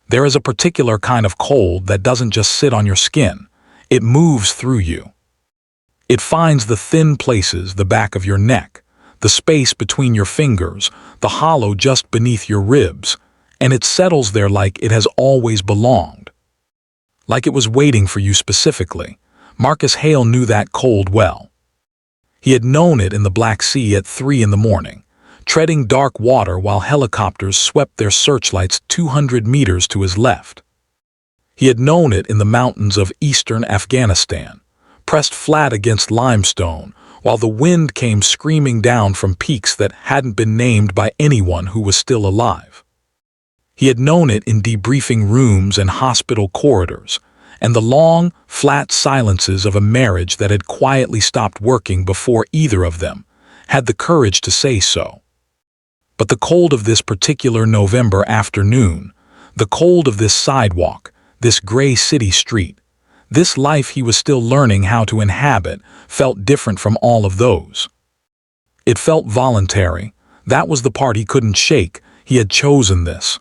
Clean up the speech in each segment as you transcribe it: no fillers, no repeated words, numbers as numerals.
There is a particular kind of cold that doesn't just sit on your skin. It moves through you. It finds the thin places, the back of your neck, the space between your fingers, the hollow just beneath your ribs, and it settles there like it has always belonged. Like it was waiting for you specifically. Marcus Hale knew that cold well. He had known it in the Black Sea at 3 in the morning, treading dark water while helicopters swept their searchlights 200 meters to his left. He had known it in the mountains of eastern Afghanistan, pressed flat against limestone, while the wind came screaming down from peaks that hadn't been named by anyone who was still alive. He had known it in debriefing rooms and hospital corridors, and the long, flat silences of a marriage that had quietly stopped working before either of them had the courage to say so. But the cold of this particular November afternoon, the cold of this sidewalk, this gray city street, this life he was still learning how to inhabit, felt different from all of those. It felt voluntary. That was the part he couldn't shake. He had chosen this.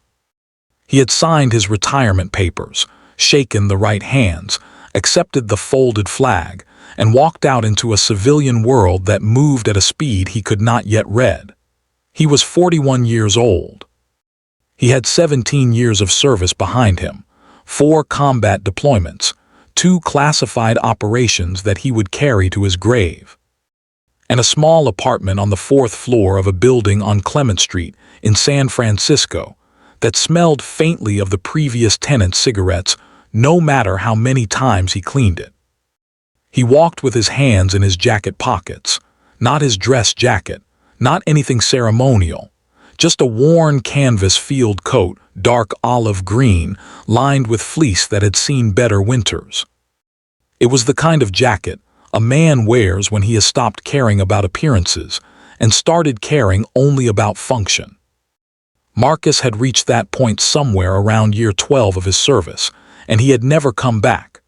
He had signed his retirement papers, shaken the right hands, accepted the folded flag, and walked out into a civilian world that moved at a speed he could not yet read. He was 41 years old. He had 17 years of service behind him, 4 combat deployments, 2 classified operations that he would carry to his grave, and a small apartment on the 4th floor of a building on Clement Street in San Francisco that smelled faintly of the previous tenant's cigarettes, no matter how many times he cleaned it. He walked with his hands in his jacket pockets, not his dress jacket, not anything ceremonial, just a worn canvas field coat, dark olive green, lined with fleece that had seen better winters. It was the kind of jacket a man wears when he has stopped caring about appearances and started caring only about function. Marcus had reached that point somewhere around year 12 of his service, and he had never come back.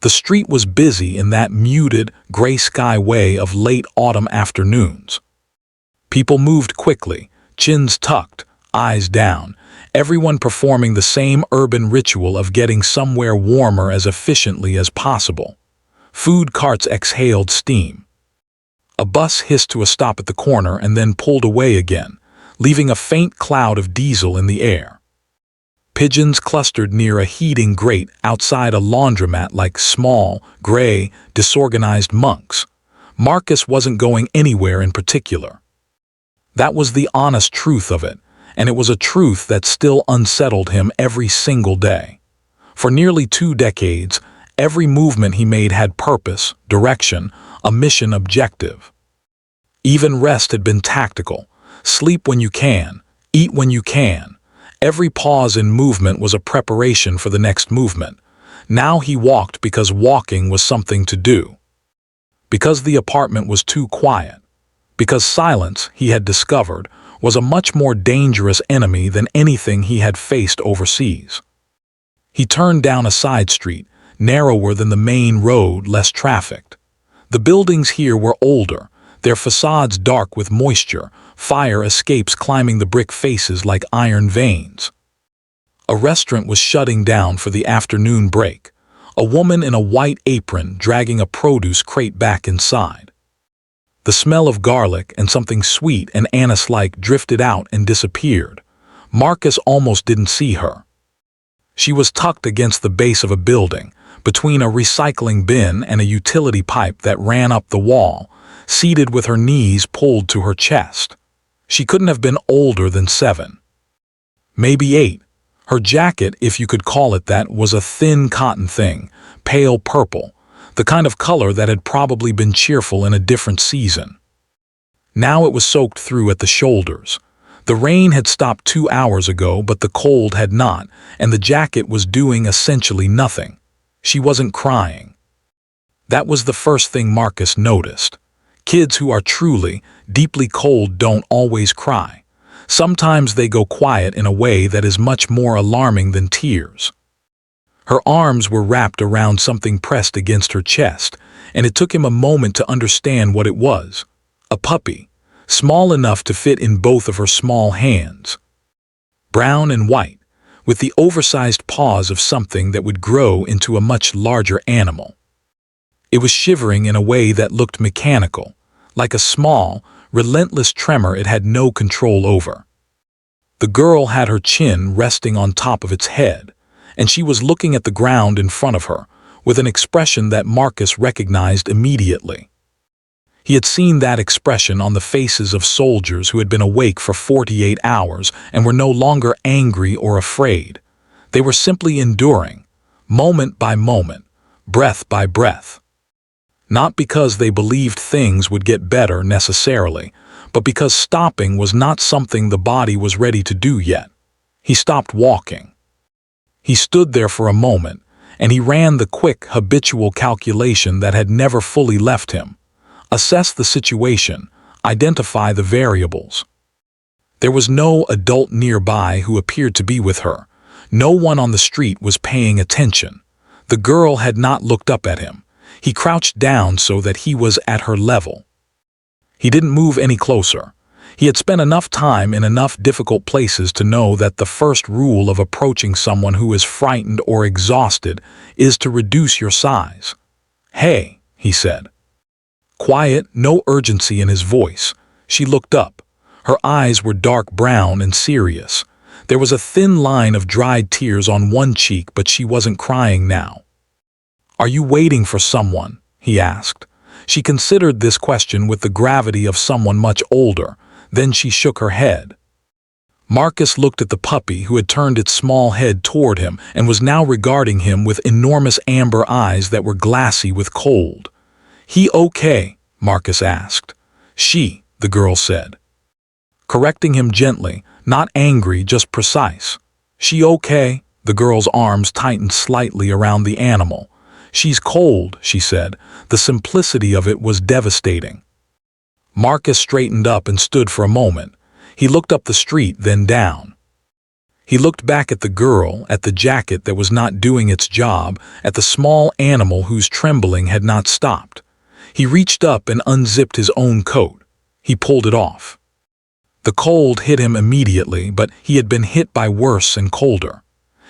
The street was busy in that muted, gray sky way of late autumn afternoons. People moved quickly, chins tucked, eyes down, everyone performing the same urban ritual of getting somewhere warmer as efficiently as possible. Food carts exhaled steam. A bus hissed to a stop at the corner and then pulled away again, leaving a faint cloud of diesel in the air. Pigeons clustered near a heating grate outside a laundromat like small, gray, disorganized monks. Marcus wasn't going anywhere in particular. That was the honest truth of it, and it was a truth that still unsettled him every single day. For nearly 2 decades, every movement he made had purpose, direction, a mission objective. Even rest had been tactical. Sleep when you can, eat when you can. Every pause in movement was a preparation for the next movement. Now he walked because walking was something to do. Because the apartment was too quiet. Because silence, he had discovered, was a much more dangerous enemy than anything he had faced overseas. He turned down a side street, narrower than the main road, less trafficked. The buildings here were older, their facades dark with moisture, fire escapes climbing the brick faces like iron veins. A restaurant was shutting down for the afternoon break, a woman in a white apron dragging a produce crate back inside. The smell of garlic and something sweet and anise-like drifted out and disappeared. Marcus almost didn't see her. She was tucked against the base of a building, between a recycling bin and a utility pipe that ran up the wall, seated with her knees pulled to her chest. She couldn't have been older than 7. Maybe 8. Her jacket, if you could call it that, was a thin cotton thing, pale purple, the kind of color that had probably been cheerful in a different season. Now it was soaked through at the shoulders. The rain had stopped 2 hours ago, but the cold had not, and the jacket was doing essentially nothing. She wasn't crying. That was the first thing Marcus noticed. Kids who are truly, deeply cold don't always cry. Sometimes they go quiet in a way that is much more alarming than tears. Her arms were wrapped around something pressed against her chest, and it took him a moment to understand what it was. A puppy, small enough to fit in both of her small hands. Brown and white, with the oversized paws of something that would grow into a much larger animal. It was shivering in a way that looked mechanical, like a small, relentless tremor it had no control over. The girl had her chin resting on top of its head, and she was looking at the ground in front of her, with an expression that Marcus recognized immediately. He had seen that expression on the faces of soldiers who had been awake for 48 hours and were no longer angry or afraid. They were simply enduring, moment by moment, breath by breath. Not because they believed things would get better necessarily, but because stopping was not something the body was ready to do yet. He stopped walking. He stood there for a moment, and he ran the quick, habitual calculation that had never fully left him. Assess the situation, identify the variables. There was no adult nearby who appeared to be with her. No one on the street was paying attention. The girl had not looked up at him. He crouched down so that he was at her level. He didn't move any closer. He had spent enough time in enough difficult places to know that the first rule of approaching someone who is frightened or exhausted is to reduce your size. "Hey," he said. Quiet, no urgency in his voice. She looked up. Her eyes were dark brown and serious. There was a thin line of dried tears on one cheek, but she wasn't crying now. "Are you waiting for someone?" he asked. She considered this question with the gravity of someone much older. Then she shook her head. Marcus looked at the puppy, who had turned its small head toward him and was now regarding him with enormous amber eyes that were glassy with cold. "He okay?" Marcus asked. "She," the girl said, correcting him gently, not angry, just precise. "She okay?" The girl's arms tightened slightly around the animal. "She's cold," she said. The simplicity of it was devastating. Marcus straightened up and stood for a moment. He looked up the street, then down. He looked back at the girl, at the jacket that was not doing its job, at the small animal whose trembling had not stopped. He reached up and unzipped his own coat. He pulled it off. The cold hit him immediately, but he had been hit by worse and colder.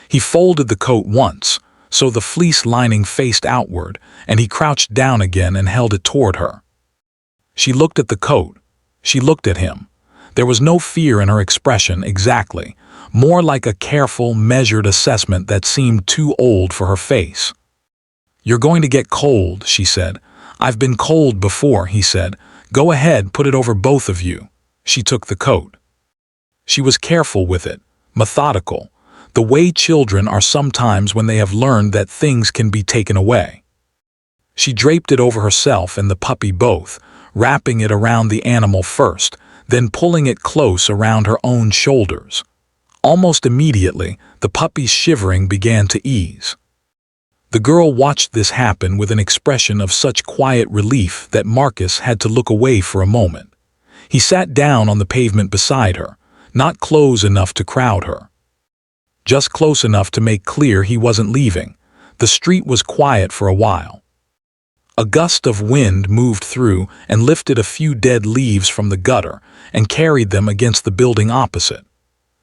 He folded the coat once, so the fleece lining faced outward, and he crouched down again and held it toward her. She looked at the coat. She looked at him. There was no fear in her expression exactly, more like a careful, measured assessment that seemed too old for her face. "You're going to get cold," she said. "I've been cold before," he said. "Go ahead, put it over both of you." She took the coat. She was careful with it, methodical, the way children are sometimes when they have learned that things can be taken away. She draped it over herself and the puppy both, wrapping it around the animal first, then pulling it close around her own shoulders. Almost immediately, the puppy's shivering began to ease. The girl watched this happen with an expression of such quiet relief that Marcus had to look away for a moment. He sat down on the pavement beside her, not close enough to crowd her. Just close enough to make clear he wasn't leaving. The street was quiet for a while. A gust of wind moved through and lifted a few dead leaves from the gutter and carried them against the building opposite.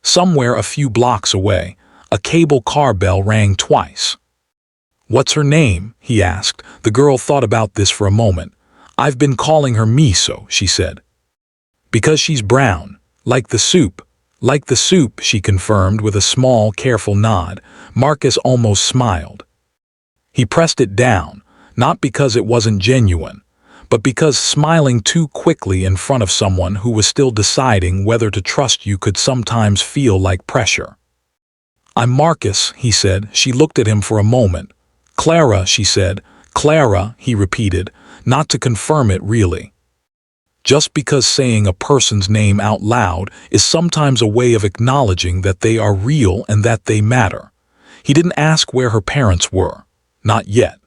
Somewhere a few blocks away, a cable car bell rang twice. "What's her name?" he asked. The girl thought about this for a moment. "I've been calling her Miso," she said. "Because she's brown, like the soup." "Like the soup," she confirmed with a small, careful nod. Marcus almost smiled. He pressed it down, not because it wasn't genuine, but because smiling too quickly in front of someone who was still deciding whether to trust you could sometimes feel like pressure. "I'm Marcus," he said. She looked at him for a moment. "Clara," she said. "Clara," he repeated, not to confirm it really. Just because saying a person's name out loud is sometimes a way of acknowledging that they are real and that they matter. He didn't ask where her parents were. Not yet.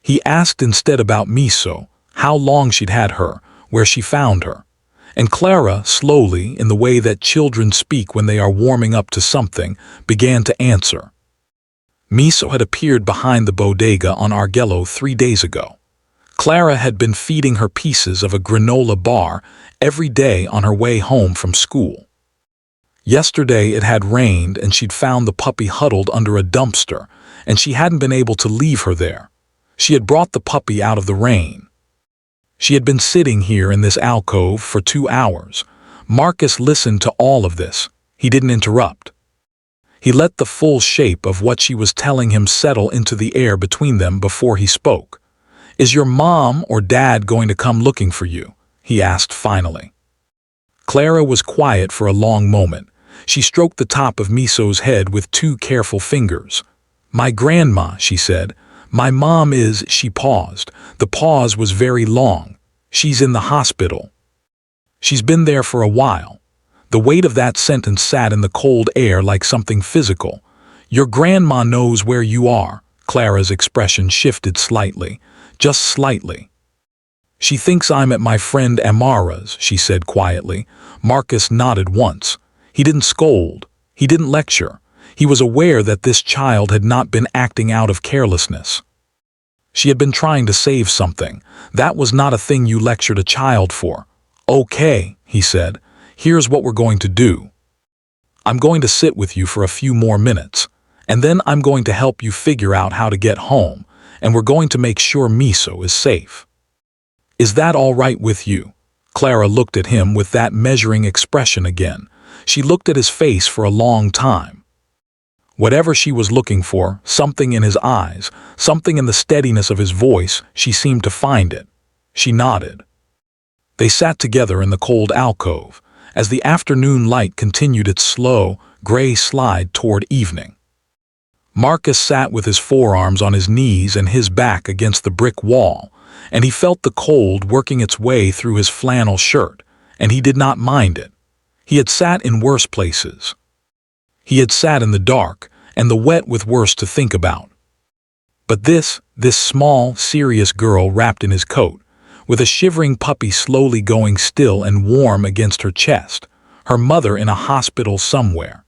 He asked instead about Miso, how long she'd had her, where she found her. And Clara, slowly, in the way that children speak when they are warming up to something, began to answer. Miso had appeared behind the bodega on Argello 3 days ago. Clara had been feeding her pieces of a granola bar every day on her way home from school. Yesterday it had rained and she'd found the puppy huddled under a dumpster, and she hadn't been able to leave her there. She had brought the puppy out of the rain. She had been sitting here in this alcove for 2 hours. Marcus listened to all of this. He didn't interrupt. He let the full shape of what she was telling him settle into the air between them before he spoke. "Is your mom or dad going to come looking for you?" he asked finally. Clara was quiet for a long moment. She stroked the top of Miso's head with 2 careful fingers. "My grandma," she said. "My mom is—" She paused. The pause was very long. "She's in the hospital. She's been there for a while." The weight of that sentence sat in the cold air like something physical. "Your grandma knows where you are." Clara's expression shifted slightly, just slightly. "She thinks I'm at my friend Amara's," she said quietly. Marcus nodded once. He didn't scold. He didn't lecture. He was aware that this child had not been acting out of carelessness. She had been trying to save something. That was not a thing you lectured a child for. "Okay," he said. "Here's what we're going to do. I'm going to sit with you for a few more minutes, and then I'm going to help you figure out how to get home, and we're going to make sure Miso is safe. Is that all right with you?" Clara looked at him with that measuring expression again. She looked at his face for a long time. Whatever she was looking for, something in his eyes, something in the steadiness of his voice, she seemed to find it. She nodded. They sat together in the cold alcove, as the afternoon light continued its slow, gray slide toward evening. Marcus sat with his forearms on his knees and his back against the brick wall, and he felt the cold working its way through his flannel shirt, and he did not mind it. He had sat in worse places. He had sat in the dark, and the wet with worse to think about. But this small, serious girl wrapped in his coat, with a shivering puppy slowly going still and warm against her chest, her mother in a hospital somewhere,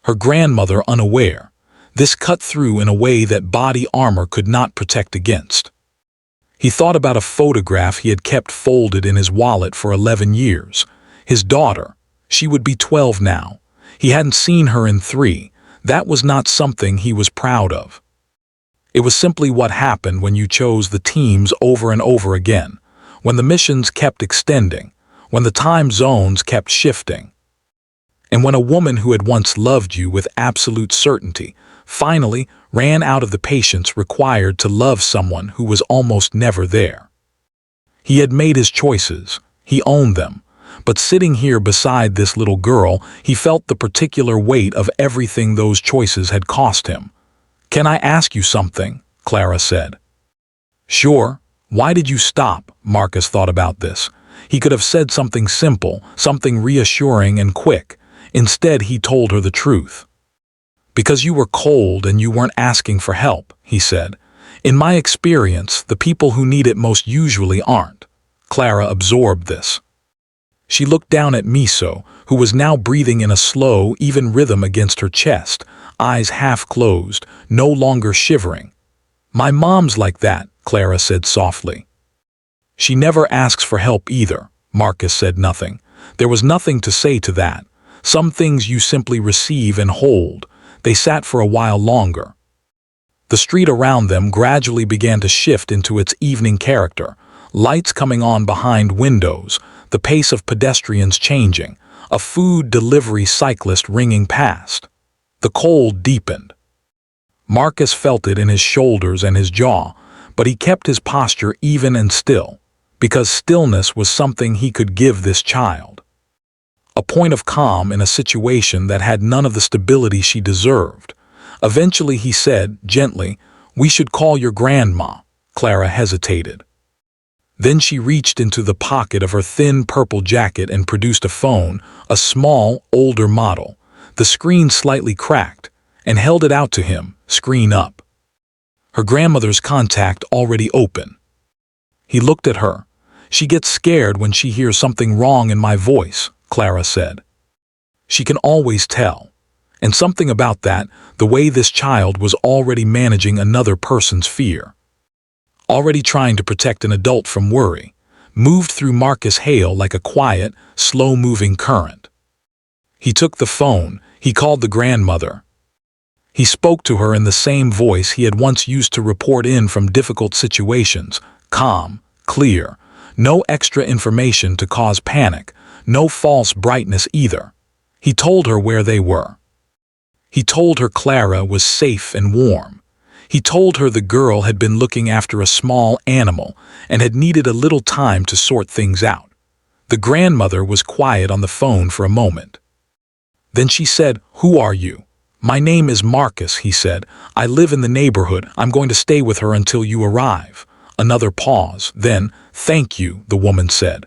her grandmother unaware, this cut through in a way that body armor could not protect against. He thought about a photograph he had kept folded in his wallet for 11 years. His daughter. She would be 12 now. He hadn't seen her in 3. That was not something he was proud of. It was simply what happened when you chose the teams over and over again, when the missions kept extending, when the time zones kept shifting, and when a woman who had once loved you with absolute certainty finally ran out of the patience required to love someone who was almost never there. He had made his choices. He owned them. But sitting here beside this little girl, he felt the particular weight of everything those choices had cost him. "Can I ask you something?" Clara said. "Sure. Why did you stop?" Marcus thought about this. He could have said something simple, something reassuring and quick. Instead, he told her the truth. "Because you were cold and you weren't asking for help," he said. "In my experience, the people who need it most usually aren't." Clara absorbed this. She looked down at Miso, who was now breathing in a slow, even rhythm against her chest, eyes half closed, no longer shivering. "My mom's like that," Clara said softly. "She never asks for help either." Marcus said nothing. There was nothing to say to that. Some things you simply receive and hold. They sat for a while longer. The street around them gradually began to shift into its evening character, lights coming on behind windows, the pace of pedestrians changing, a food delivery cyclist ringing past. The cold deepened. Marcus felt it in his shoulders and his jaw, but he kept his posture even and still, because stillness was something he could give this child. A point of calm in a situation that had none of the stability she deserved. Eventually he said, gently, "We should call your grandma." Clara hesitated. Then she reached into the pocket of her thin purple jacket and produced a phone, a small, older model, the screen slightly cracked, and held it out to him, screen up. Her grandmother's contact already open. He looked at her. "She gets scared when she hears something wrong in my voice," Clara said. She can always tell. And something about that, the way this child was already managing another person's fear, already trying to protect an adult from worry, moved through Marcus Hale like a quiet, slow-moving current. He took the phone. He called the grandmother. He spoke to her in the same voice he had once used to report in from difficult situations, calm, clear, no extra information to cause panic, no false brightness either. He told her where they were. He told her Clara was safe and warm. He told her the girl had been looking after a small animal and had needed a little time to sort things out. The grandmother was quiet on the phone for a moment. Then she said, "Who are you?" "My name is Marcus," he said. "I live in the neighborhood. I'm going to stay with her until you arrive." Another pause. Then, "Thank you," the woman said.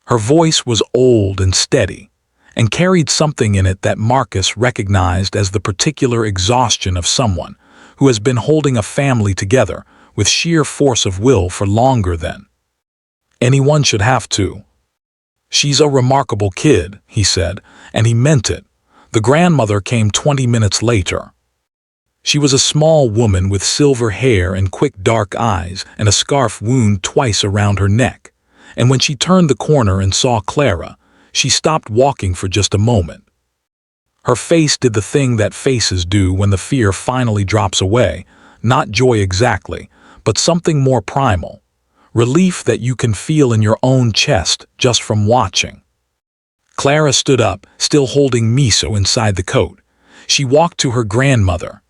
Her voice was old and steady, and carried something in it that Marcus recognized as the particular exhaustion of someone who has been holding a family together with sheer force of will for longer than anyone should have to. "She's a remarkable kid," he said, and he meant it. The grandmother came 20 minutes later. She was a small woman with silver hair and quick dark eyes and a scarf wound twice around her neck, and when she turned the corner and saw Clara, she stopped walking for just a moment. Her face did the thing that faces do when the fear finally drops away, not joy exactly, but something more primal. Relief that you can feel in your own chest just from watching. Clara stood up, still holding Miso inside the coat. She walked to her grandmother.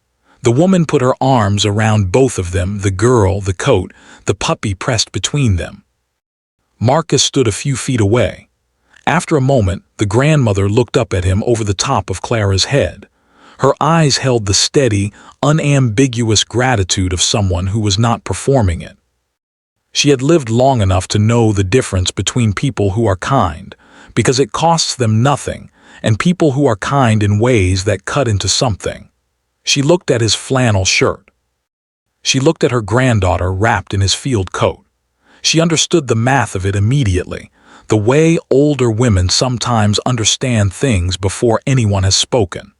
The woman put her arms around both of them, the girl, the coat, the puppy pressed between them. Marcus stood a few feet away. After a moment, the grandmother looked up at him over the top of Clara's head. Her eyes held the steady, unambiguous gratitude of someone who was not performing it. She had lived long enough to know the difference between people who are kind, because it costs them nothing, and people who are kind in ways that cut into something. She looked at his flannel shirt. She looked at her granddaughter wrapped in his field coat. She understood the math of it immediately, the way older women sometimes understand things before anyone has spoken.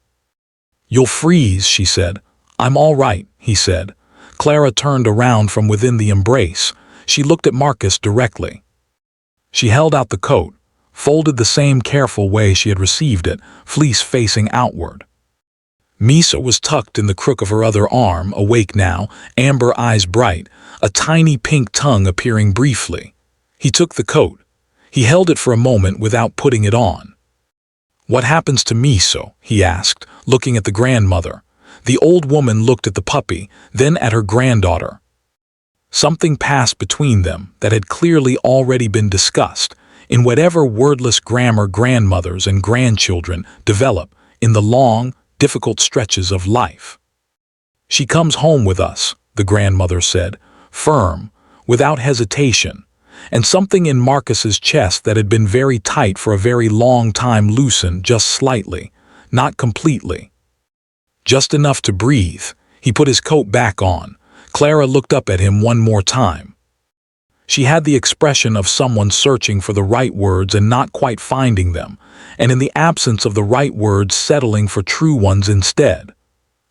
"You'll freeze," she said. "I'm all right," he said. Clara turned around from within the embrace. She looked at Marcus directly. She held out the coat, folded the same careful way she had received it, fleece facing outward. Miso was tucked in the crook of her other arm, awake now, amber eyes bright, a tiny pink tongue appearing briefly. He took the coat. He held it for a moment without putting it on. "What happens to Miso?" he asked, looking at the grandmother. The old woman looked at the puppy, then at her granddaughter. Something passed between them that had clearly already been discussed, in whatever wordless grammar grandmothers and grandchildren develop in the long, difficult stretches of life. "She comes home with us," the grandmother said, firm, without hesitation, and something in Marcus's chest that had been very tight for a very long time loosened just slightly, not completely. Just enough to breathe. He put his coat back on. Clara looked up at him one more time. She had the expression of someone searching for the right words and not quite finding them, and in the absence of the right words settling for true ones instead.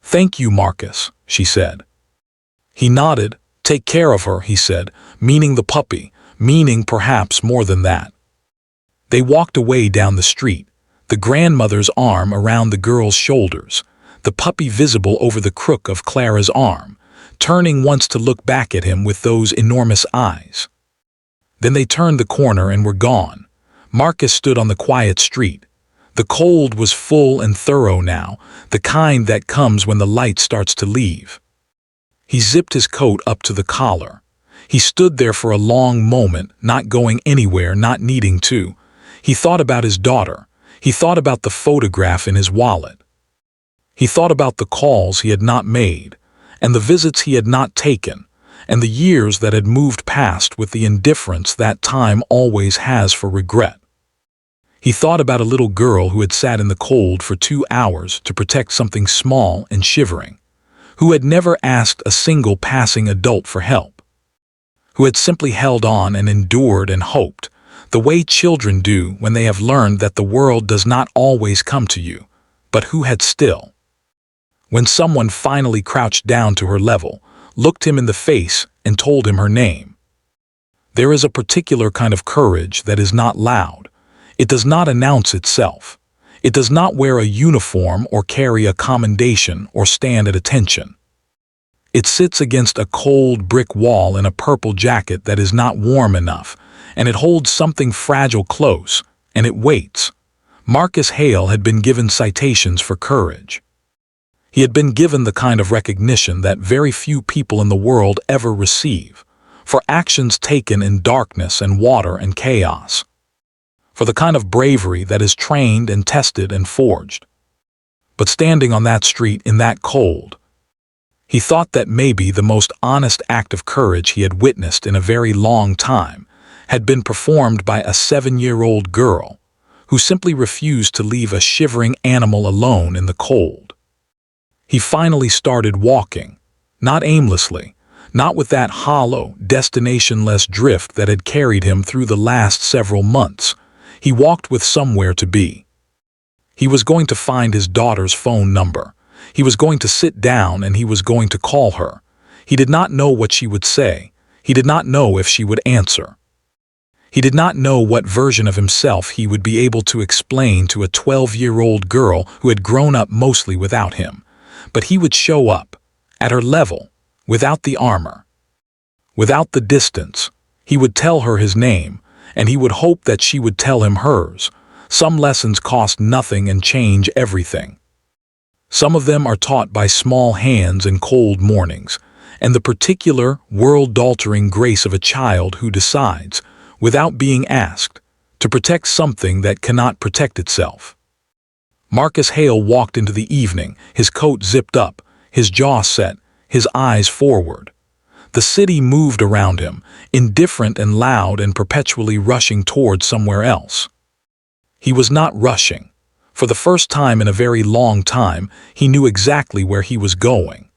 "Thank you, Marcus," she said. He nodded. "Take care of her," he said, meaning the puppy, meaning perhaps more than that. They walked away down the street, the grandmother's arm around the girl's shoulders, the puppy visible over the crook of Clara's arm, turning once to look back at him with those enormous eyes. Then they turned the corner and were gone. Marcus stood on the quiet street. The cold was full and thorough now, the kind that comes when the light starts to leave. He zipped his coat up to the collar. He stood there for a long moment, not going anywhere, not needing to. He thought about his daughter. He thought about the photograph in his wallet. He thought about the calls he had not made, and the visits he had not taken, and the years that had moved past with the indifference that time always has for regret. He thought about a little girl who had sat in the cold for 2 hours to protect something small and shivering, who had never asked a single passing adult for help, who had simply held on and endured and hoped, the way children do when they have learned that the world does not always come to you, but who had still, when someone finally crouched down to her level, looked him in the face and told him her name. There is a particular kind of courage that is not loud. It does not announce itself. It does not wear a uniform or carry a commendation or stand at attention. It sits against a cold brick wall in a purple jacket that is not warm enough, and it holds something fragile close, and it waits. Marcus Hale had been given citations for courage. He had been given the kind of recognition that very few people in the world ever receive, for actions taken in darkness and water and chaos, for the kind of bravery that is trained and tested and forged. But standing on that street in that cold, he thought that maybe the most honest act of courage he had witnessed in a very long time had been performed by a 7-year-old girl who simply refused to leave a shivering animal alone in the cold. He finally started walking, not aimlessly, not with that hollow, destination-less drift that had carried him through the last several months. He walked with somewhere to be. He was going to find his daughter's phone number. He was going to sit down and he was going to call her. He did not know what she would say. He did not know if she would answer. He did not know what version of himself he would be able to explain to a 12-year-old girl who had grown up mostly without him. But he would show up, at her level, without the armor, without the distance. He would tell her his name, and he would hope that she would tell him hers. Some lessons cost nothing and change everything. Some of them are taught by small hands and cold mornings, and the particular, world-altering grace of a child who decides, without being asked, to protect something that cannot protect itself. Marcus Hale walked into the evening, his coat zipped up, his jaw set, his eyes forward. The city moved around him, indifferent and loud and perpetually rushing toward somewhere else. He was not rushing. For the first time in a very long time, he knew exactly where he was going.